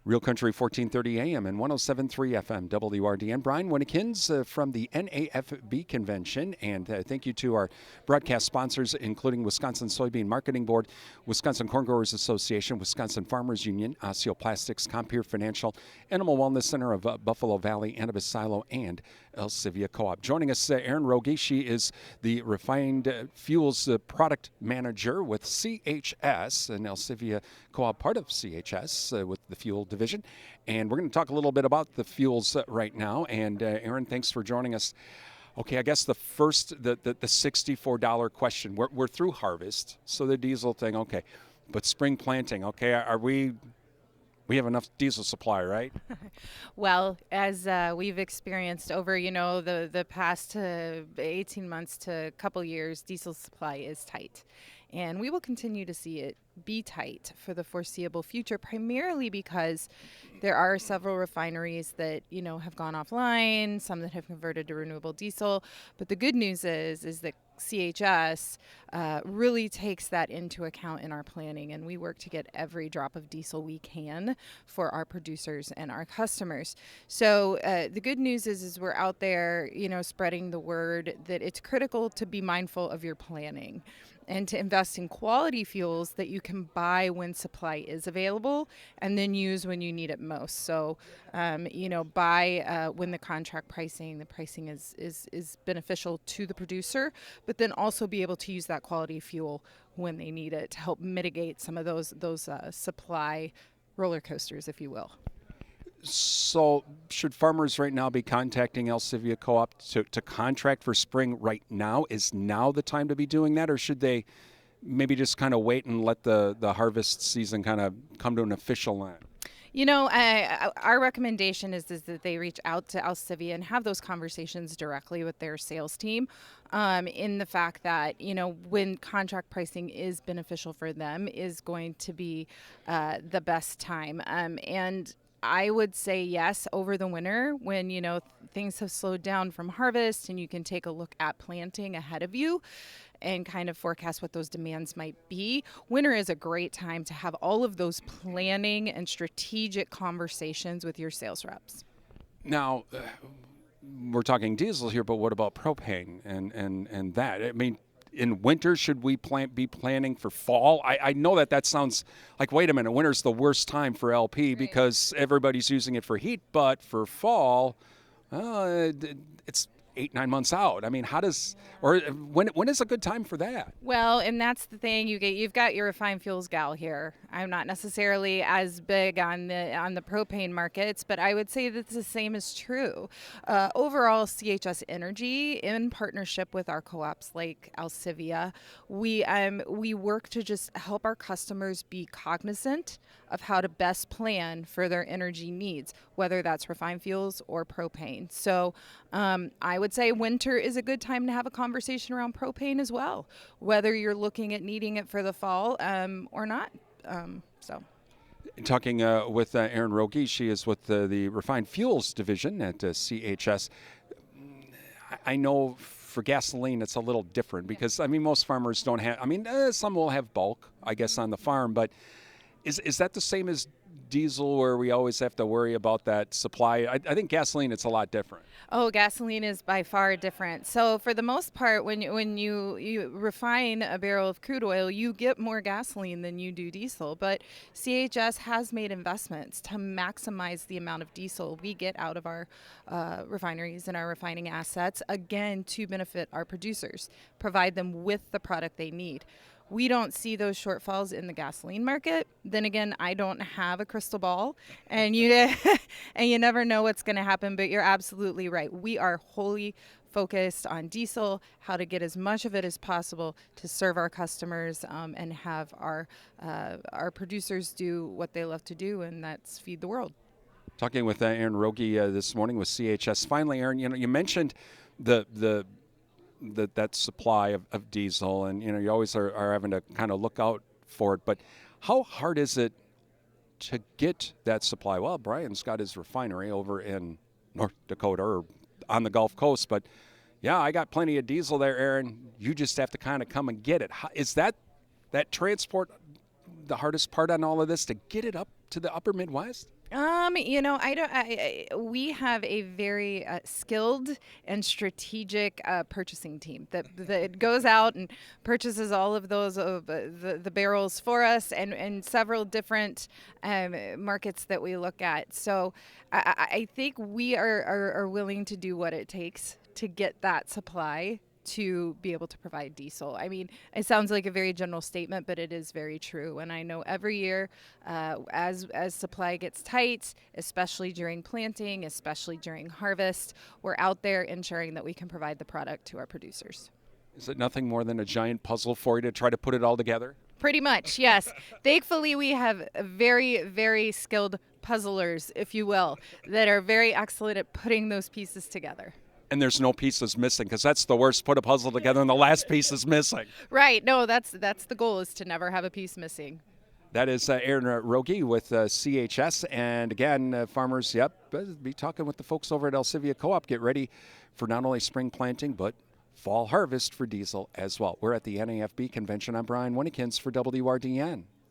Real Country 1430 AM and 107.3 FM WRDN. Brian Winnikins from the NAFB convention. And thank you to our broadcast sponsors, including Wisconsin Soybean Marketing Board, Wisconsin Corn Growers Association, Wisconsin Farmers Union, Osteoplastics, Compeer Financial, Animal Wellness Center of Buffalo Valley, Annabis Silo, and Elsivia Co-op. Joining us, Erin Wroge. She is the Refined Fuels Product Manager with CHS, and Elsivia Co-op, part of CHS with the fuel division. And we're going to talk a little bit about the fuels right now. And Erin, thanks for joining us. Okay, I guess the $64 question. We're through harvest, so the diesel thing, okay. But spring planting, okay, we have enough diesel supply, right? Well, as we've experienced over, the past 18 months to a couple years, diesel supply is tight. And we will continue to see it be tight for the foreseeable future, primarily because there are several refineries that, have gone offline, some that have converted to renewable diesel. But the good news is that CHS really takes that into account in our planning, and we work to get every drop of diesel we can for our producers and our customers. So the good news is we're out there, spreading the word that it's critical to be mindful of your planning and to invest in quality fuels that you can buy when supply is available and then use when you need it most. So, buy when the pricing is beneficial to the producer, but then also be able to use that quality fuel when they need it to help mitigate some of those supply roller coasters, if you will. So should farmers right now be contacting Elsivia Co-op to contract for spring right now? Is now the time to be doing that, or should they maybe just kind of wait and let the harvest season kind of come to an official end? Our recommendation is that they reach out to Elsivia and have those conversations directly with their sales team, in the fact that, when contract pricing is beneficial for them is going to be the best time. And I would say yes, over the winter when, things have slowed down from harvest and you can take a look at planting ahead of you and kind of forecast what those demands might be. Winter is a great time to have all of those planning and strategic conversations with your sales reps. Now, we're talking diesel here, but what about propane and that? I mean, in winter, should we be planning for fall? I know that sounds like, wait a minute, winter's the worst time for LP because everybody's using it for heat, but for fall, it's 8-9 months out. I mean, when is a good time for that? Well, and that's the thing. You've got your refined fuels gal here. I'm not necessarily as big on the propane markets, but I would say that the same is true. Overall, CHS Energy, in partnership with our co-ops like Elsivia, we work to just help our customers be cognizant of how to best plan for their energy needs, whether that's refined fuels or propane. So I would say winter is a good time to have a conversation around propane as well, whether you're looking at needing it for the fall or not. Talking with Erin Wroge, she is with the Refined Fuels Division at CHS. I know for gasoline it's a little different because, most farmers don't have, some will have bulk, I guess, on the farm, but is that the same as diesel where we always have to worry about that supply? I think gasoline, it's a lot different. Oh, gasoline is by far different. So for the most part, when you refine a barrel of crude oil, you get more gasoline than you do diesel. But CHS has made investments to maximize the amount of diesel we get out of our refineries and our refining assets, again, to benefit our producers, provide them with the product they need. We don't see those shortfalls in the gasoline market. Then again, I don't have a crystal ball, and you never know what's going to happen. But you're absolutely right. We are wholly focused on diesel, how to get as much of it as possible to serve our customers and have our producers do what they love to do, and that's feed the world. Talking with Erin Wroge this morning with CHS. Finally, Erin, you mentioned that supply of diesel, and you always are having to kind of look out for it. But how hard is it to get that supply? Well, Brian's got his refinery over in North Dakota or on the Gulf Coast, but yeah, I got plenty of diesel there, Erin. You just have to kind of come and get it. Is that transport the hardest part on all of this, to get it up to the upper Midwest? We have a very skilled and strategic purchasing team that goes out and purchases all of those the barrels for us, and several different markets that we look at. So I think we are willing to do what it takes to get that supply to be able to provide diesel. I mean, it sounds like a very general statement, but it is very true. And I know every year, as supply gets tight, especially during planting, especially during harvest, we're out there ensuring that we can provide the product to our producers. Is it nothing more than a giant puzzle for you to try to put it all together? Pretty much, yes. Thankfully, we have very, very skilled puzzlers, if you will, that are very excellent at putting those pieces together. And there's no pieces missing, because that's the worst. Put a puzzle together and the last piece is missing. Right. No, that's the goal, is to never have a piece missing. That is Erin Wroge with CHS. And again, farmers, be talking with the folks over at Elsivia Co-op. Get ready for not only spring planting, but fall harvest for diesel as well. We're at the NAFB convention. I'm Brian Winnikins for WRDN.